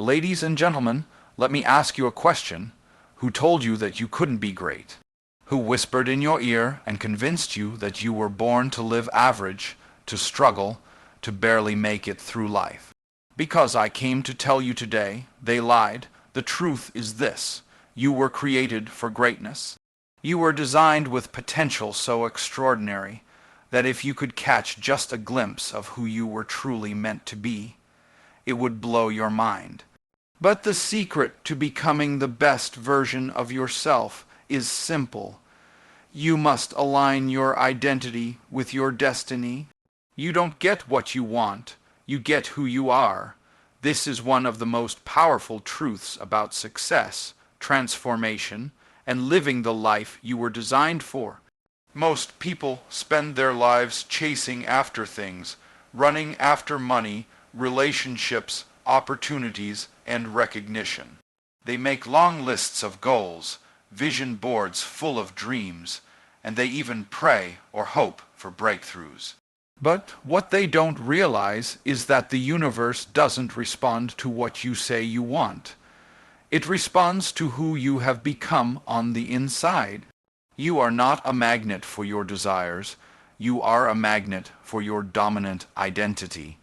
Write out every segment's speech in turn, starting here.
Ladies and gentlemen, let me ask you a question. Who told you that you couldn't be great? Who whispered in your ear and convinced you that you were born to live average, to struggle, to barely make it through life? Because I came to tell you today, they lied. The truth is this: you were created for greatness. You were designed with potential so extraordinary that if you could catch just a glimpse of who you were truly meant to be, it would blow your mind. But the secret to becoming the best version of yourself is simple. You must align your identity with your destiny. You don't get what you want, you get who you are. This is one of the most powerful truths about success, transformation, and living the life you were designed for. Most people spend their lives chasing after things, running after money, relationships, opportunities, and recognition. They make long lists of goals, vision boards full of dreams, and they even pray or hope for breakthroughs. But what they don't realize is that the universe doesn't respond to what you say you want. It responds to who you have become on the inside. You are not a magnet for your desires. You are a magnet for your dominant identity.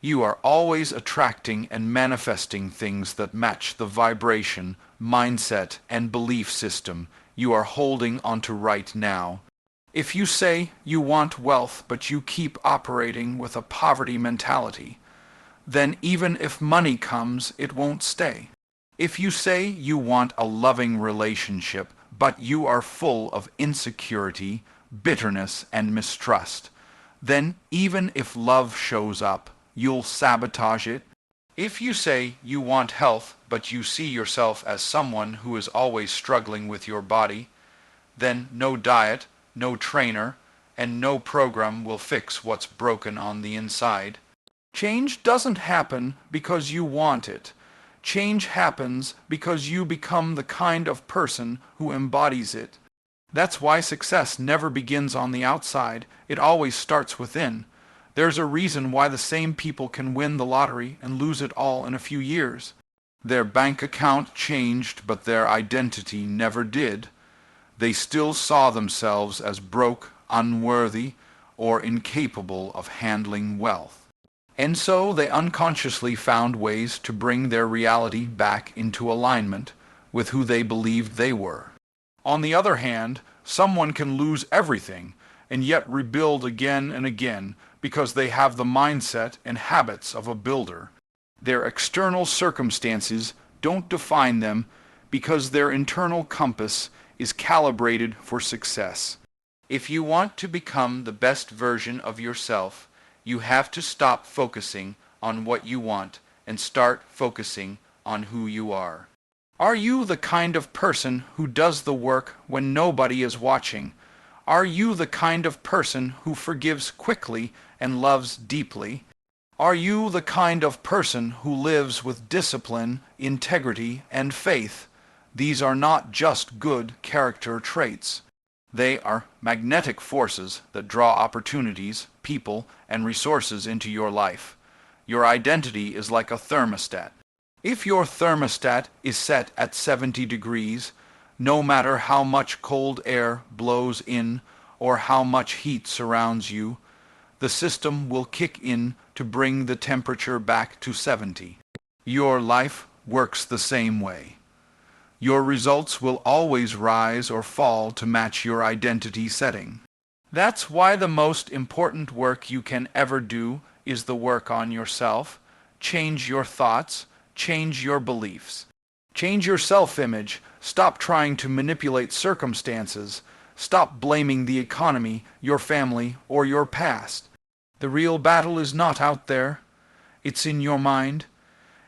You are always attracting and manifesting things that match the vibration, mindset, and belief system you are holding onto right now. If you say you want wealth but you keep operating with a poverty mentality, then even if money comes, it won't stay. If you say you want a loving relationship but you are full of insecurity, bitterness, and mistrust, then even if love shows up, you'll sabotage it. If you say you want health, but you see yourself as someone who is always struggling with your body, then no diet, no trainer, and no program will fix what's broken on the inside. Change doesn't happen because you want it. Change happens because you become the kind of person who embodies it. That's why success never begins on the outside. It always starts within. There's a reason why the same people can win the lottery and lose it all in a few years. Their bank account changed, but their identity never did. They still saw themselves as broke, unworthy, or incapable of handling wealth. And so they unconsciously found ways to bring their reality back into alignment with who they believed they were. On the other hand, someone can lose everything and yet rebuild again and again because they have the mindset and habits of a builder. Their external circumstances don't define them because their internal compass is calibrated for success. If you want to become the best version of yourself, you have to stop focusing on what you want and start focusing on who you are. Are you the kind of person who does the work when nobody is watching? Are you the kind of person who forgives quickly and loves deeply? Are you the kind of person who lives with discipline, integrity, and faith? These are not just good character traits. They are magnetic forces that draw opportunities, people, and resources into your life. Your identity is like a thermostat. If your thermostat is set at 70 degrees, no matter how much cold air blows in or how much heat surrounds you, the system will kick in to bring the temperature back to 70. Your life works the same way. Your results will always rise or fall to match your identity setting. That's why the most important work you can ever do is the work on yourself. Change your thoughts, change your beliefs. Change your self-image. Stop trying to manipulate circumstances. Stop blaming the economy, your family, or your past. The real battle is not out there. It's in your mind.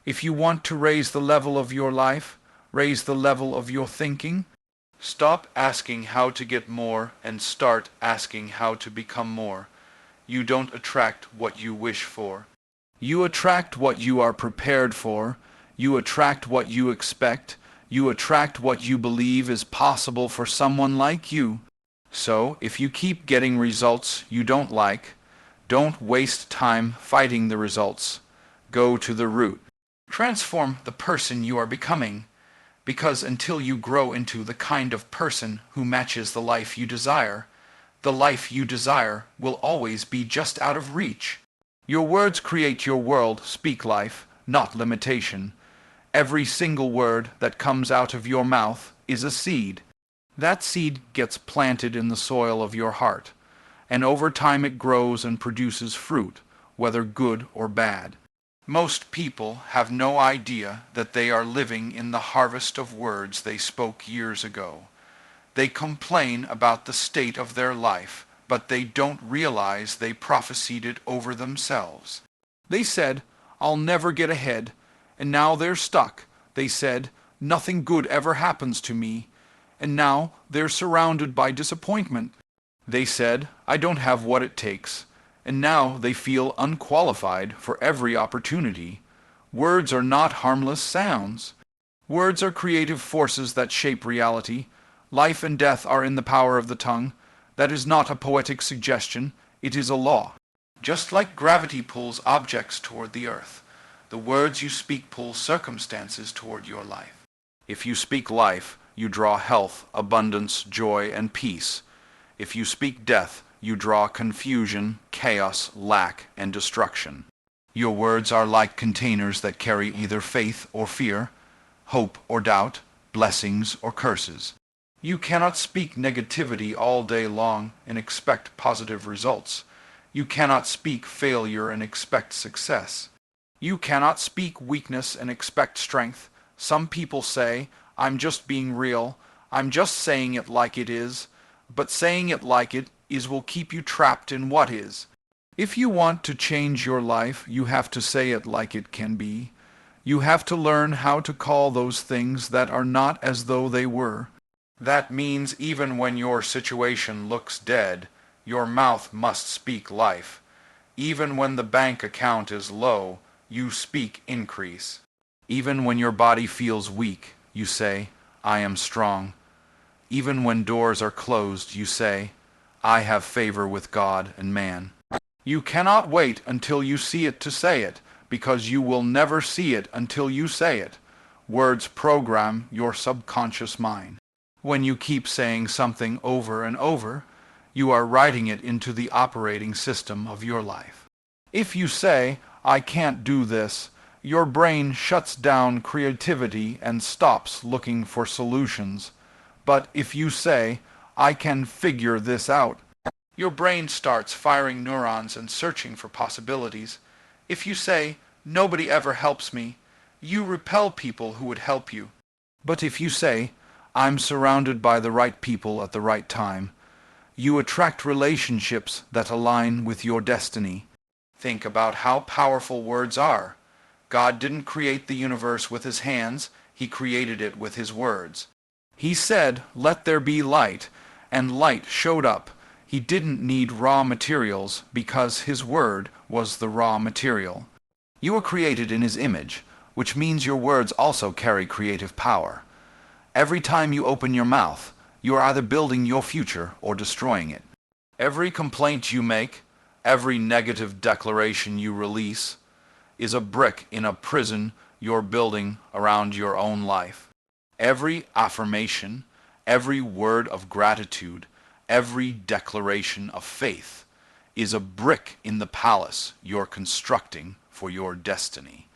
If you want to raise the level of your life, raise the level of your thinking. Stop asking how to get more and start asking how to become more. You don't attract what you wish for. You attract what you are prepared for. You attract what you expect. You attract what you believe is possible for someone like you. So, if you keep getting results you don't like, don't waste time fighting the results. Go to the root. Transform the person you are becoming, because until you grow into the kind of person who matches the life you desire, the life you desire will always be just out of reach. Your words create your world. Speak life, not limitation. Every single word that comes out of your mouth is a seed. That seed gets planted in the soil of your heart, and over time it grows and produces fruit, whether good or bad. Most people have no idea that they are living in the harvest of words they spoke years ago. They complain about the state of their life, but they don't realize they prophesied it over themselves. They said, "I'll never get ahead," and now they're stuck. They said, "Nothing good ever happens to me," and now they're surrounded by disappointment. They said, "I don't have what it takes," and now they feel unqualified for every opportunity. Words are not harmless sounds. Words are creative forces that shape reality. Life and death are in the power of the tongue. That is not a poetic suggestion, it is a law. Just like gravity pulls objects toward the earth, the words you speak pull circumstances toward your life. If you speak life, you draw health, abundance, joy, and peace. If you speak death, you draw confusion, chaos, lack, and destruction. Your words are like containers that carry either faith or fear, hope or doubt, blessings or curses. You cannot speak negativity all day long and expect positive results. You cannot speak failure and expect success. You cannot speak weakness and expect strength. Some people say, "I'm just being real. I'm just saying it like it is." But saying it like it is will keep you trapped in what is. If you want to change your life, you have to say it like it can be. You have to learn how to call those things that are not as though they were. That means even when your situation looks dead, your mouth must speak life. Even when the bank account is low, you speak increase. Even when your body feels weak, you say, "I am strong." Even when doors are closed, you say, "I have favor with God and man." You cannot wait until you see it to say it, because you will never see it until you say it. Words program your subconscious mind. When you keep saying something over and over, you are writing it into the operating system of your life. If you say, "I can't do this," your brain shuts down creativity and stops looking for solutions. But if you say, "I can figure this out," your brain starts firing neurons and searching for possibilities. If you say, "Nobody ever helps me," you repel people who would help you. But if you say, "I'm surrounded by the right people at the right time," you attract relationships that align with your destiny. Think about how powerful words are. God didn't create the universe with his hands, he created it with his words. He said, "Let there be light," and light showed up. He didn't need raw materials because his word was the raw material. You were created in his image, which means your words also carry creative power. Every time you open your mouth, you are either building your future or destroying it. Every complaint you make, every negative declaration you release, is a brick in a prison you're building around your own life. Every affirmation, every word of gratitude, every declaration of faith is a brick in the palace you're constructing for your destiny.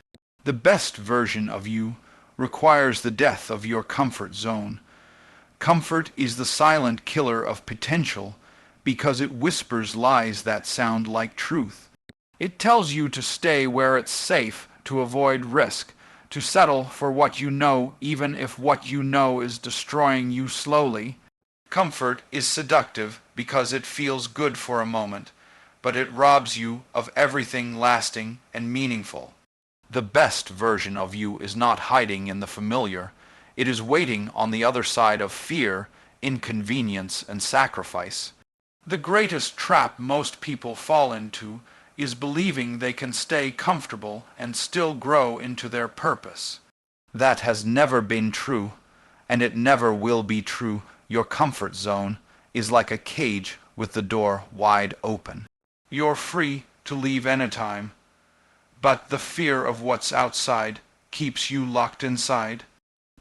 The best version of you requires the death of your comfort zone. Comfort is the silent killer of potential because it whispers lies that sound like truth. It tells you to stay where it's safe, to avoid risk, to settle for what you know even if what you know is destroying you slowly. Comfort is seductive because it feels good for a moment, but it robs you of everything lasting and meaningful. The best version of you is not hiding in the familiar. It is waiting on the other side of fear, inconvenience, and sacrifice. The greatest trap most people fall into is believing they can stay comfortable and still grow into their purpose. That has never been true, and it never will be true. Your comfort zone is like a cage with the door wide open. You're free to leave anytime, but the fear of what's outside keeps you locked inside.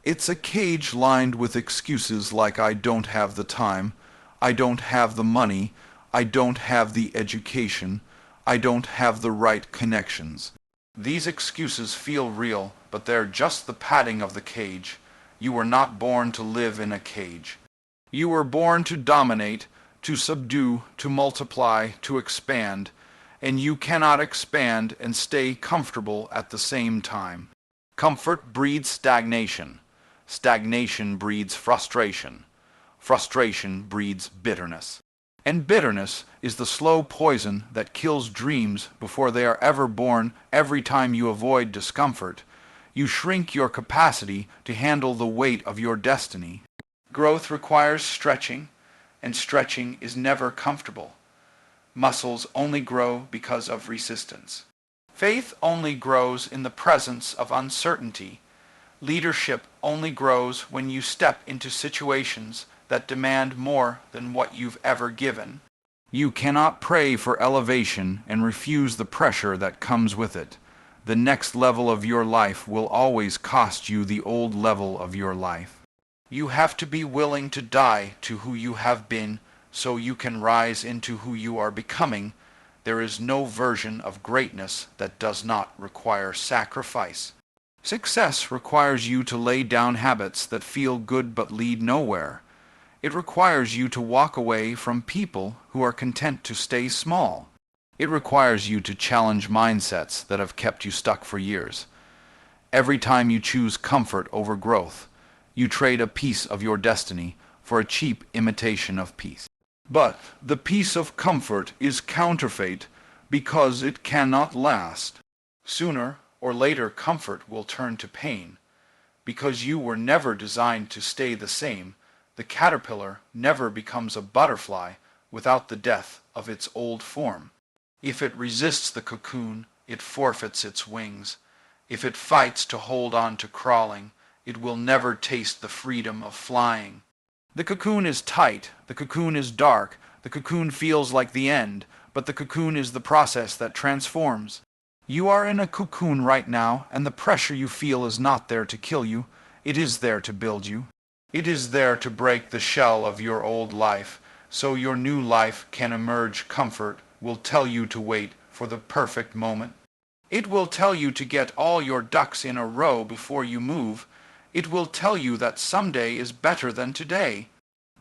It's a cage lined with excuses like I don't have the time, I don't have the money, I don't have the education, I don't have the right connections. These excuses feel real, but they're just the padding of the cage. You were not born to live in a cage. You were born to dominate, to subdue, to multiply, to expand, and you cannot expand and stay comfortable at the same time. Comfort breeds stagnation. Stagnation breeds frustration. Frustration breeds bitterness. And bitterness is the slow poison that kills dreams before they are ever born. Every time you avoid discomfort, you shrink your capacity to handle the weight of your destiny. Growth requires stretching, and stretching is never comfortable. Muscles only grow because of resistance. Faith only grows in the presence of uncertainty. Leadership only grows when you step into situations that demand more than what you've ever given. You cannot pray for elevation and refuse the pressure that comes with it. The next level of your life will always cost you the old level of your life. You have to be willing to die to who you have been so you can rise into who you are becoming. There is no version of greatness that does not require sacrifice. Success requires you to lay down habits that feel good but lead nowhere. It requires you to walk away from people who are content to stay small. It requires you to challenge mindsets that have kept you stuck for years. Every time you choose comfort over growth, you trade a piece of your destiny for a cheap imitation of peace. But the piece of comfort is counterfeit because it cannot last. Sooner or later, comfort will turn to pain. Because you were never designed to stay the same, the caterpillar never becomes a butterfly without the death of its old form. If it resists the cocoon, it forfeits its wings. If it fights to hold on to crawling, it will never taste the freedom of flying. The cocoon is tight, the cocoon is dark, the cocoon feels like the end, but the cocoon is the process that transforms. You are in a cocoon right now, and the pressure you feel is not there to kill you. It is there to build you. It is there to break the shell of your old life, so your new life can emerge. Comfort will tell you to wait for the perfect moment. It will tell you to get all your ducks in a row before you move. It will tell you that someday is better than today.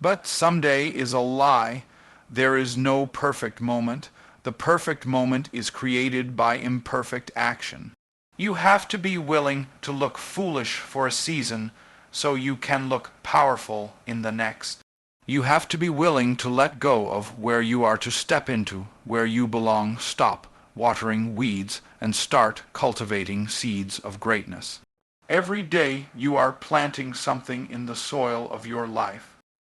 But someday is a lie. There is no perfect moment. The perfect moment is created by imperfect action. You have to be willing to look foolish for a season so you can look powerful in the next. You have to be willing to let go of where you are to step into where you belong. Stop watering weeds and start cultivating seeds of greatness. Every day you are planting something in the soil of your life.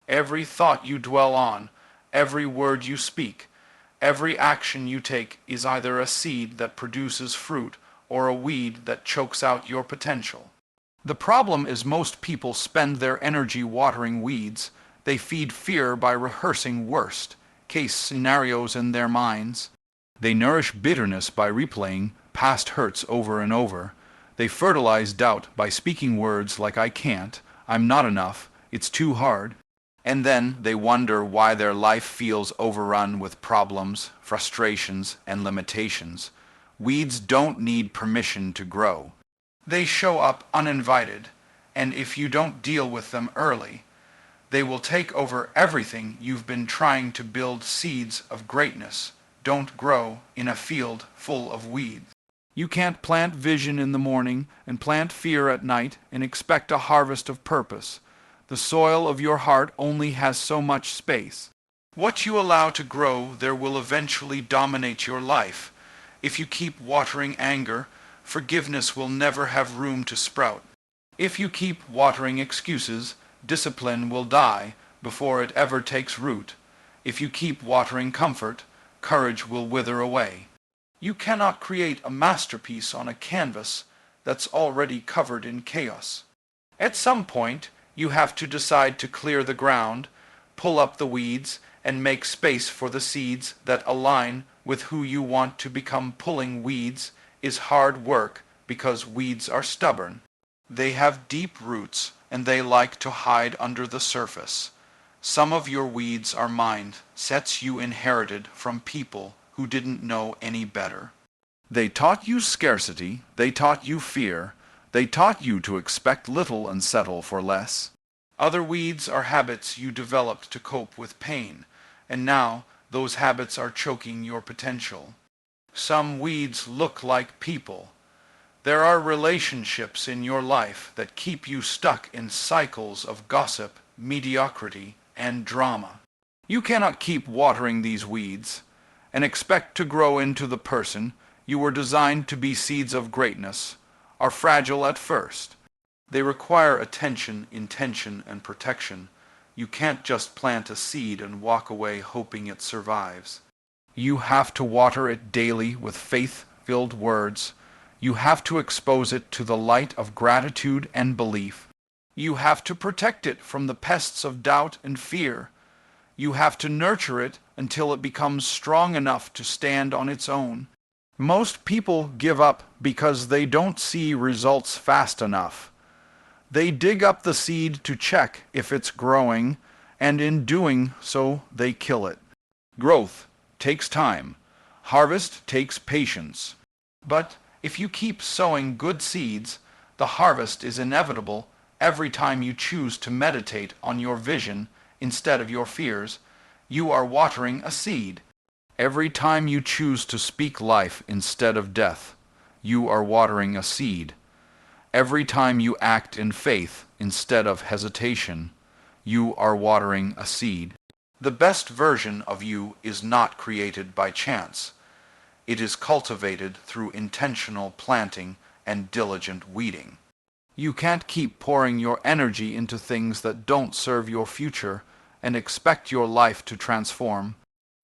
Every thought you dwell on, every word you speak, every action you take is either a seed that produces fruit or a weed that chokes out your potential. The problem is most people spend their energy watering weeds. They feed fear by rehearsing worst-case scenarios in their minds. They nourish bitterness by replaying past hurts over and over. They fertilize doubt by speaking words like I can't, I'm not enough, it's too hard. And then they wonder why their life feels overrun with problems, frustrations, and limitations. Weeds don't need permission to grow. They show up uninvited, and if you don't deal with them early, they will take over everything you've been trying to build. Seeds of greatness don't grow in a field full of weeds. You can't plant vision in the morning and plant fear at night and expect a harvest of purpose. The soil of your heart only has so much space. What you allow to grow there will eventually dominate your life. If you keep watering anger, forgiveness will never have room to sprout. If you keep watering excuses, discipline will die before it ever takes root. If you keep watering comfort, courage will wither away. You cannot create a masterpiece on a canvas that's already covered in chaos. At some point, you have to decide to clear the ground, pull up the weeds, and make space for the seeds that align with who you want to become. Pulling weeds is hard work because weeds are stubborn. They have deep roots, and they like to hide under the surface. Some of your weeds are mindsets you inherited from people who didn't know any better. They taught you scarcity, they taught you fear, they taught you to expect little and settle for less. Other weeds are habits you developed to cope with pain, and now those habits are choking your potential. Some weeds look like people. There are relationships in your life that keep you stuck in cycles of gossip, mediocrity, and drama. You cannot keep watering these weeds and expect to grow into the person you were designed to be. Seeds of greatness are fragile at first. They require attention, intention, and protection. You can't just plant a seed and walk away hoping it survives. You have to water it daily with faith-filled words. You have to expose it to the light of gratitude and belief. You have to protect it from the pests of doubt and fear. You have to nurture it until it becomes strong enough to stand on its own. Most people give up because they don't see results fast enough. They dig up the seed to check if it's growing, and in doing so they kill it. Growth takes time. Harvest takes patience. But if you keep sowing good seeds, the harvest is inevitable every time you choose to meditate on your vision instead of your fears. You are watering a seed. Every time you choose to speak life instead of death, you are watering a seed. Every time you act in faith instead of hesitation, you are watering a seed. The best version of you is not created by chance. It is cultivated through intentional planting and diligent weeding. You can't keep pouring your energy into things that don't serve your future and expect your life to transform.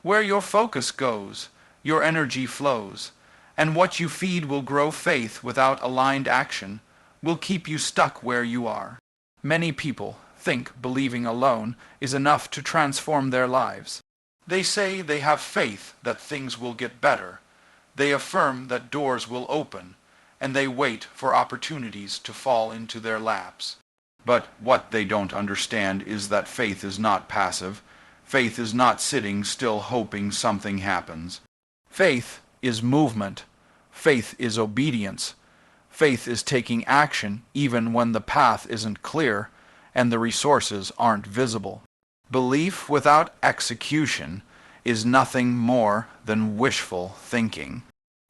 Where your focus goes, your energy flows, and what you feed will grow. Faith without aligned action will keep you stuck where you are. Many people think believing alone is enough to transform their lives. They say they have faith that things will get better. They affirm that doors will open, and they wait for opportunities to fall into their laps. But what they don't understand is that faith is not passive. Faith is not sitting still hoping something happens. Faith is movement. Faith is obedience. Faith is taking action even when the path isn't clear and the resources aren't visible. Belief without execution is nothing more than wishful thinking.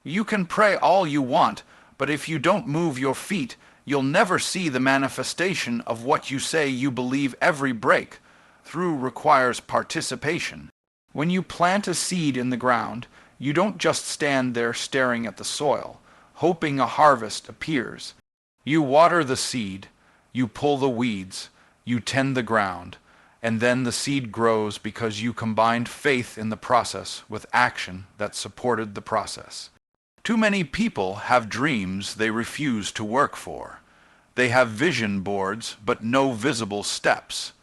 You can pray all you want, but if you don't move your feet, you'll never see the manifestation of what you say you believe. Every break through requires participation. When you plant a seed in the ground, you don't just stand there staring at the soil, hoping a harvest appears. You water the seed, you pull the weeds, you tend the ground, and then the seed grows because you combined faith in the process with action that supported the process. Too many people have dreams they refuse to work for. They have vision boards but no visible steps.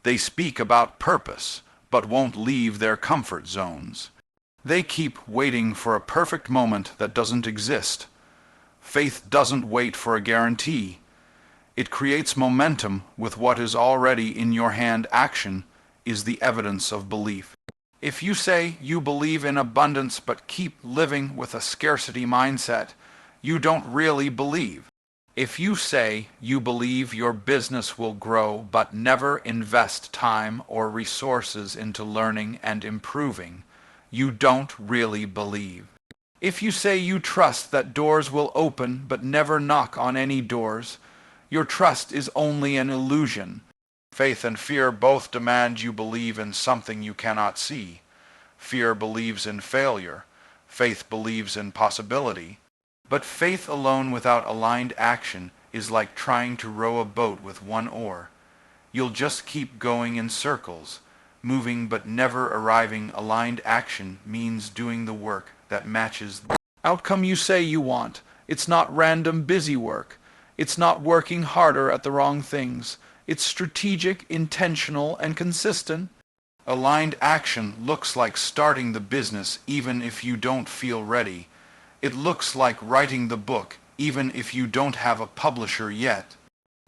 They speak about purpose but won't leave their comfort zones. They keep waiting for a perfect moment that doesn't exist. Faith doesn't wait for a guarantee. It creates momentum with what is already in your hand. Action is the evidence of belief. If you say you believe in abundance but keep living with a scarcity mindset, you don't really believe. If you say you believe your business will grow but never invest time or resources into learning and improving, you don't really believe. If you say you trust that doors will open but never knock on any doors, your trust is only an illusion. Faith and fear both demand you believe in something you cannot see. Fear believes in failure. Faith believes in possibility. But faith alone without aligned action is like trying to row a boat with one oar. You'll just keep going in circles, moving but never arriving. Aligned action means doing the work that matches the outcome you say you want. It's not random busy work. It's not working harder at the wrong things. It's strategic, intentional, and consistent. Aligned action looks like starting the business even if you don't feel ready. It looks like writing the book even if you don't have a publisher yet.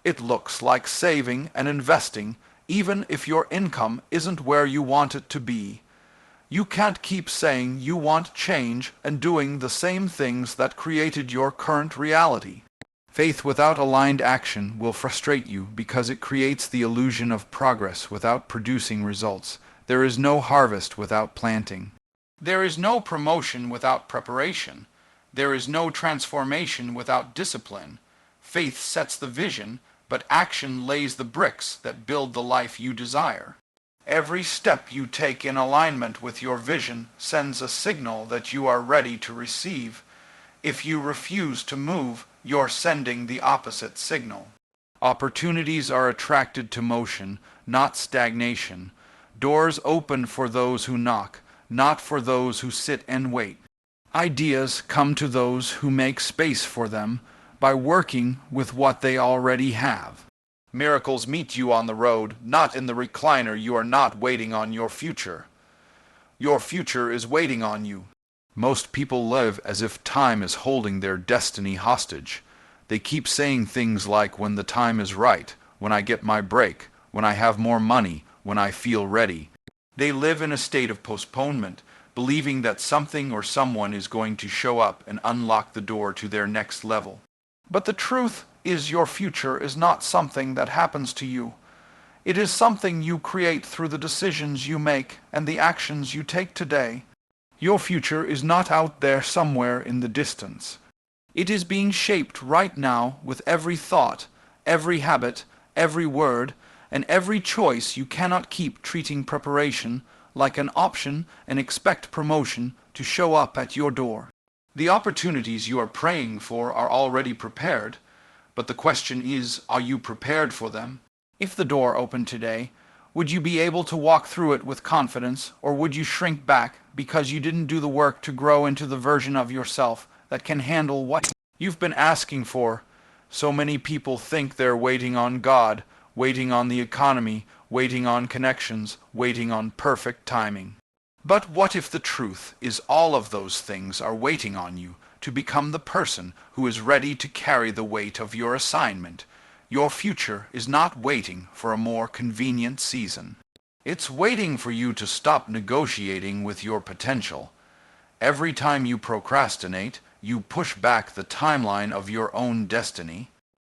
It looks like saving and investing, even if your income isn't where you want it to be. You can't keep saying you want change and doing the same things that created your current reality. Faith without aligned action will frustrate you because it creates the illusion of progress without producing results. There is no harvest without planting. There is no promotion without preparation. There is no transformation without discipline. Faith sets the vision, but action lays the bricks that build the life you desire. Every step you take in alignment with your vision sends a signal that you are ready to receive. If you refuse to move, you're sending the opposite signal. Opportunities are attracted to motion, not stagnation. Doors open for those who knock, not for those who sit and wait. Ideas come to those who make space for them by working with what they already have. Miracles meet you on the road, not in the recliner. You are not waiting on your future. Your future is waiting on you. Most people live as if time is holding their destiny hostage. They keep saying things like, when the time is right, when I get my break, when I have more money, when I feel ready. They live in a state of postponement, believing that something or someone is going to show up and unlock the door to their next level. But the truth is, your future is not something that happens to you. It is something you create through the decisions you make and the actions you take today. Your future is not out there somewhere in the distance. It is being shaped right now with every thought, every habit, every word, and every choice. You cannot keep treating preparation like an option and expect promotion to show up at your door. The opportunities you are praying for are already prepared, but the question is, are you prepared for them? If the door opened today, would you be able to walk through it with confidence, or would you shrink back because you didn't do the work to grow into the version of yourself that can handle what you've been asking for? So many people think they're waiting on God, waiting on the economy, waiting on connections, waiting on perfect timing. But what if the truth is all of those things are waiting on you to become the person who is ready to carry the weight of your assignment? Your future is not waiting for a more convenient season. It's waiting for you to stop negotiating with your potential. Every time you procrastinate, you push back the timeline of your own destiny.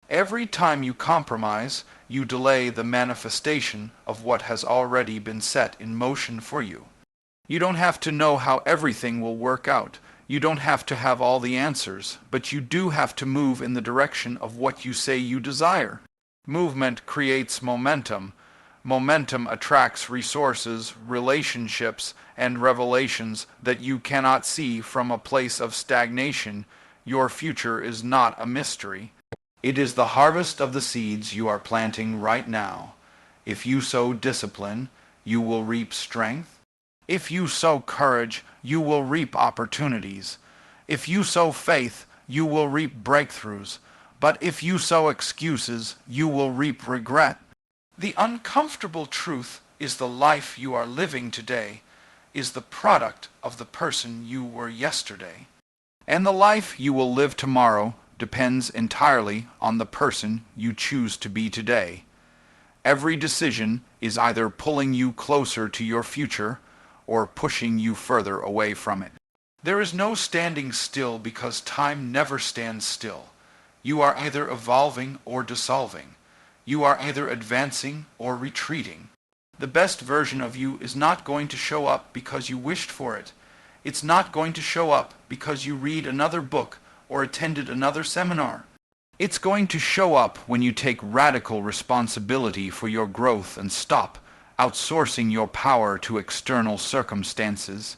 Every time you compromise, you delay the manifestation of what has already been set in motion for you. You don't have to know how everything will work out. You don't have to have all the answers, but you do have to move in the direction of what you say you desire. Movement creates momentum. Momentum attracts resources, relationships, and revelations that you cannot see from a place of stagnation. Your future is not a mystery. It is the harvest of the seeds you are planting right now. If you sow discipline, you will reap strength. If you sow courage, you will reap opportunities. If you sow faith, you will reap breakthroughs. But if you sow excuses, you will reap regret. The uncomfortable truth is the life you are living today is the product of the person you were yesterday. And the life you will live tomorrow depends entirely on the person you choose to be today. Every decision is either pulling you closer to your future or pushing you further away from it. There is no standing still because time never stands still. You are either evolving or dissolving. You are either advancing or retreating. The best version of you is not going to show up because you wished for it. It's not going to show up because you read another book or attended another seminar. It's going to show up when you take radical responsibility for your growth and stop outsourcing your power to external circumstances.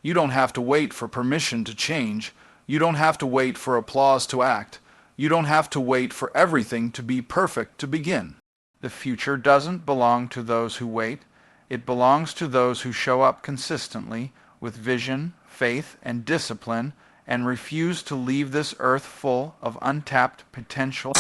You don't have to wait for permission to change. You don't have to wait for applause to act. You don't have to wait for everything to be perfect to begin. The future doesn't belong to those who wait. It belongs to those who show up consistently with vision, faith, and discipline and refuse to leave this earth full of untapped potential.